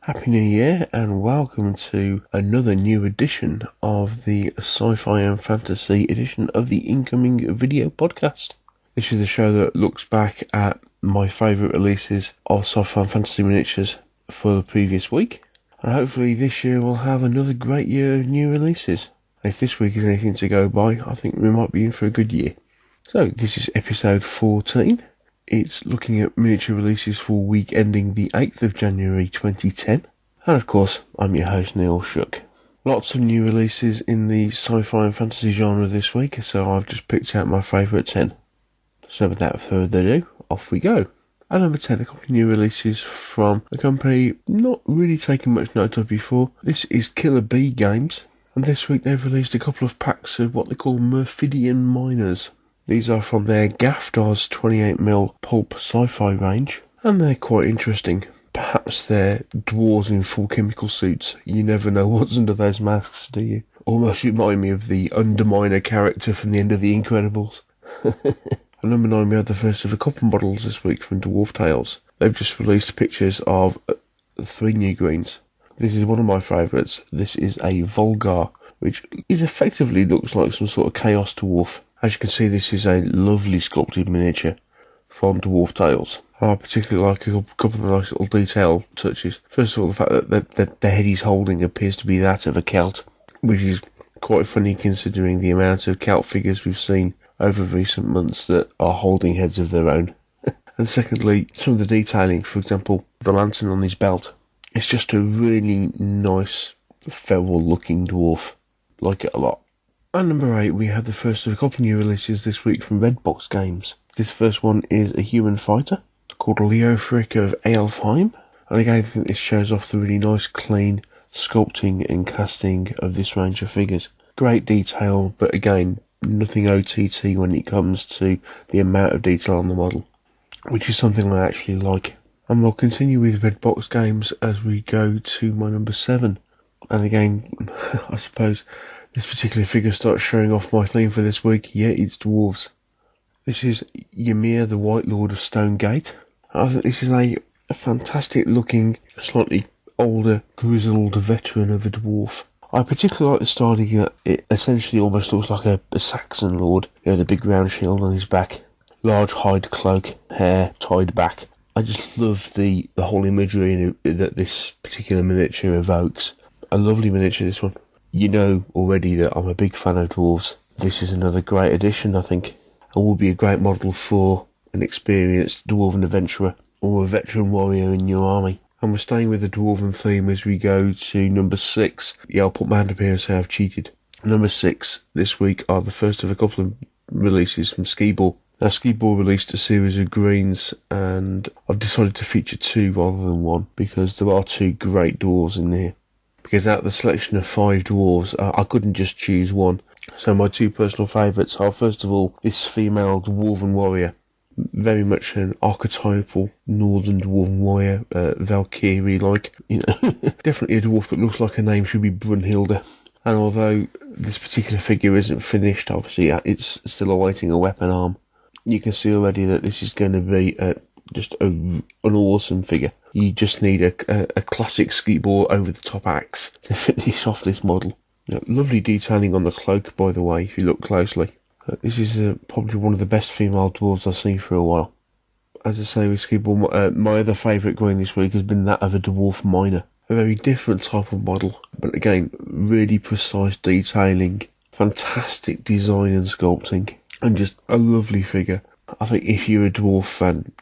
Happy New Year and welcome to another new edition of the Sci-Fi Fantasy Edition of the incoming video podcast. This is the show that looks back at my favourite releases of Sci-Fi Fantasy Miniatures for the previous week. And hopefully this year we'll have another great year of new releases. And if this week is anything to go by, I think we might be in for a good year. So this is episode 14. It's looking at miniature releases for week ending the 8th of January 2010. And of course, I'm your host Neil Shook. Lots of new releases in the sci-fi and fantasy genre this week, so I've just picked out my favourite 10. So without further ado, off we go. At number 10, a couple of new releases from a company not really taken much note of before. This is Killer Bee Games, and this week they've released a couple of packs of what they call Murphidian Miners. These are from their Gafdars 28mm pulp sci-fi range, and they're quite interesting. Perhaps they're dwarves in full chemical suits. You never know what's under those masks, do you? Almost remind me of the Underminer character from the end of The Incredibles. At number 9, we have the first of a couple models this week from Dwarf Tales. They've just released pictures of 3 new greens. This is one of my favourites. This is a Volgar, which effectively looks like some sort of Chaos Dwarf. As you can see, this is a lovely sculpted miniature from Dwarf Tales. I particularly like a couple of nice little detail touches. First of all, the fact that the head he's holding appears to be that of a Celt, which is quite funny considering the amount of Celt figures we've seen over recent months that are holding heads of their own. And secondly, some of the detailing, for example, the lantern on his belt. It's just a really nice, feral looking dwarf. Like it a lot. At number 8, we have the first of a couple of new releases this week from Redbox Games. This first one is a human fighter called Leofric of Aelfheim. And again, I think this shows off the really nice, clean sculpting and casting of this range of figures. Great detail, but again, nothing OTT when it comes to the amount of detail on the model, which is something I actually like. And we'll continue with Redbox Games as we go to my number 7. And again, I suppose this particular figure starts showing off my theme for this week. Yeah, it's dwarves. This is Ymir, the White Lord of Stonegate. I think this is a fantastic looking, slightly older, grizzled veteran of a dwarf. I particularly like the styling that it essentially almost looks like a Saxon lord. You know, the big round shield on his back, large hide cloak, hair tied back. I just love the whole imagery that this particular miniature evokes. A lovely miniature, this one. You know already that I'm a big fan of dwarves. This is another great addition, I think, and will be a great model for an experienced dwarven adventurer or a veteran warrior in your army. And we're staying with the dwarven theme as we go to number 6. Yeah, I'll put my hand up here and say I've cheated. Number 6 this week are the first of a couple of releases from Scibor. Now, Scibor released a series of greens, and I've decided to feature 2 rather than 1 because there are 2 great dwarves in here. Because out of the selection of 5 dwarves, I couldn't just choose 1. So my 2 personal favourites are, first of all, this female dwarven warrior. Very much an archetypal northern dwarven warrior, Valkyrie-like. You know, definitely a dwarf that looks like her name should be Brunhilde. And although this particular figure isn't finished, obviously it's still awaiting a weapon arm. You can see already that this is going to be just an awesome figure. You just need a classic Scibor over-the-top axe to finish off this model. Lovely detailing on the cloak, by the way, if you look closely. This is probably one of the best female dwarves I've seen for a while. As I say with Scibor, my other favourite going this week has been that of a dwarf miner. A very different type of model, but again, really precise detailing, fantastic design and sculpting, and just a lovely figure. I think if you're a dwarf fan,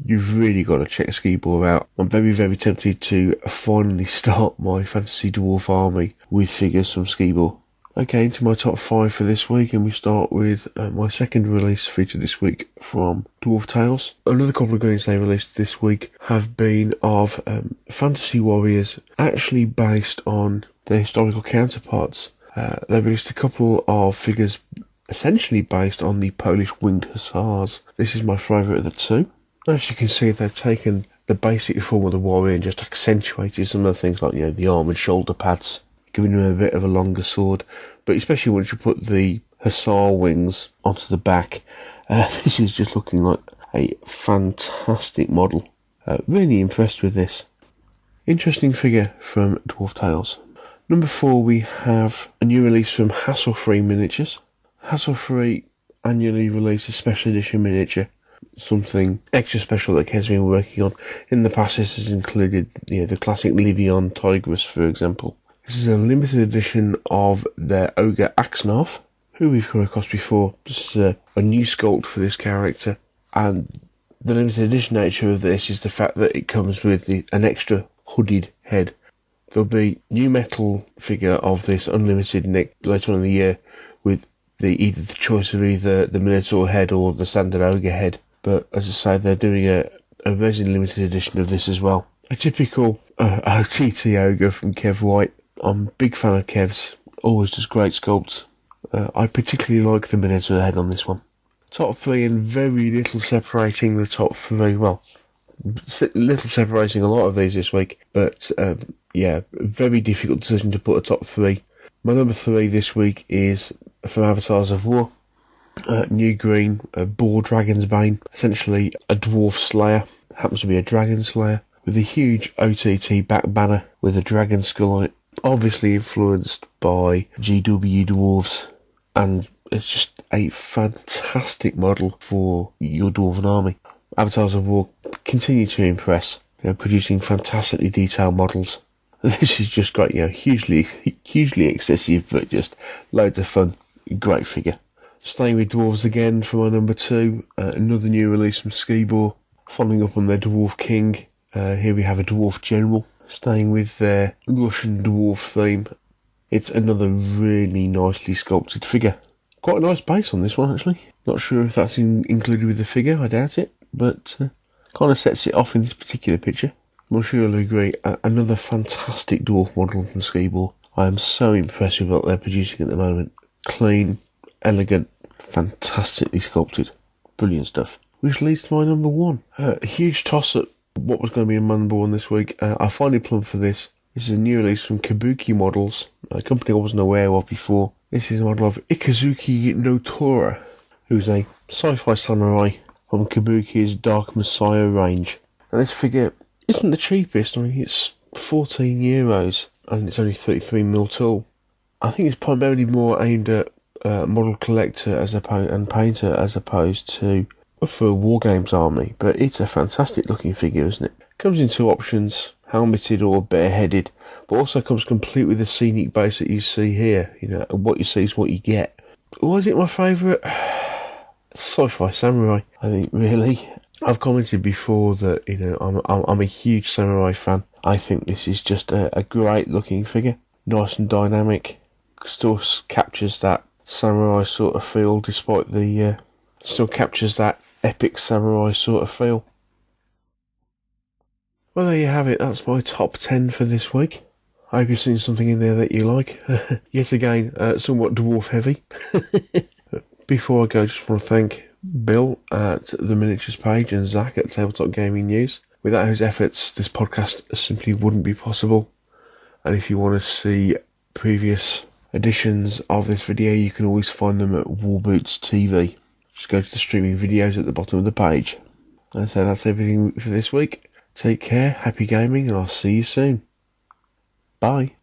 you've really got to check Scibor out. I'm very, very tempted to finally start my fantasy dwarf army with figures from Scibor. Okay, into my top 5 for this week, and we start with my second release featured this week from Dwarf Tales. Another couple of games they released this week have been of fantasy warriors, actually based on their historical counterparts. They released a couple of figures essentially based on the Polish winged hussars. This is my favourite of the 2. As you can see, they've taken the basic form of the warrior and just accentuated some of the things like, you know, the armoured shoulder pads, giving him a bit of a longer sword. But especially once you put the hussar wings onto the back, this is just looking like a fantastic model. Really impressed with this. Interesting figure from Dwarf Tales. Number 4, we have a new release from Hasslefree Miniatures. Hasslefree annually releases special edition miniature, something extra special that Kev's been working on. In the past, this has included the classic Livion Tigress, for example. This is a limited edition of their Ogre Axnarf, who we've come across before. This is a new sculpt for this character, and the limited edition nature of this is the fact that it comes with an extra hooded head. There'll be new metal figure of this unlimited later on in the year with either the choice of either the Minotaur head or the standard Ogre head. But as I say, they're doing a resin limited edition of this as well. A typical OTT Ogre from Kev White. I'm a big fan of Kev's. Always does great sculpts. I particularly like the Minotaur head on this one. Top 3 and very little separating the top 3. Well, little separating a lot of these this week, but very difficult decision to put a top 3. My number 3 this week is from Avatars of War. New green, boar dragon's bane, essentially a dwarf slayer, happens to be a dragon slayer, with a huge OTT back banner with a dragon skull on it, obviously influenced by GW Dwarves, and it's just a fantastic model for your dwarven army. Avatars of War continue to impress, producing fantastically detailed models. This is just great, hugely excessive, but just loads of fun. Great figure. Staying with dwarves again for my number 2, another new release from Scibor, following up on their Dwarf King. Here we have a Dwarf General, staying with their Russian dwarf theme. It's another really nicely sculpted figure. Quite a nice base on this one, actually. Not sure if that's included with the figure, I doubt it, but kind of sets it off in this particular picture. I'm sure you'll agree, another fantastic dwarf model from Scibor. I am so impressed with what they're producing at the moment. Clean, elegant, fantastically sculpted. Brilliant stuff. Which leads to my number 1. A huge toss at what was going to be in my number 1 this week. I finally plumped for this. This is a new release from Kabuki Models, a company I wasn't aware of before. This is a model of Ikazuki Notora, who's a sci-fi samurai from Kabuki's Dark Messiah range. And this figure isn't the cheapest. I mean, it's €14 and it's only 33mm tall. I think it's primarily more aimed at model collector and painter as opposed to for a Wargames army, but it's a fantastic looking figure, isn't it? Comes in 2 options, helmeted or bareheaded, but also comes complete with the scenic base that you see here. What you see is what you get. Why is it my favourite? Sci-Fi Samurai, I think, really. I've commented before that I'm a huge samurai fan. I think this is just a great looking figure, nice and dynamic, still captures that samurai sort of feel despite the still captures that epic samurai sort of feel. Well, there you have it. That's my top 10 for this week. I hope you've seen something in there that you like. Yet again, somewhat dwarf heavy. Before I go, just want to thank Bill at the Miniatures page and Zach at Tabletop Gaming News. Without his efforts, this podcast simply wouldn't be possible. And if you want to see previous editions of this video, you can always find them at Warboots TV. Just go to the streaming videos at the bottom of the page. And so that's everything for this week. Take care, happy gaming, and I'll see you soon. Bye.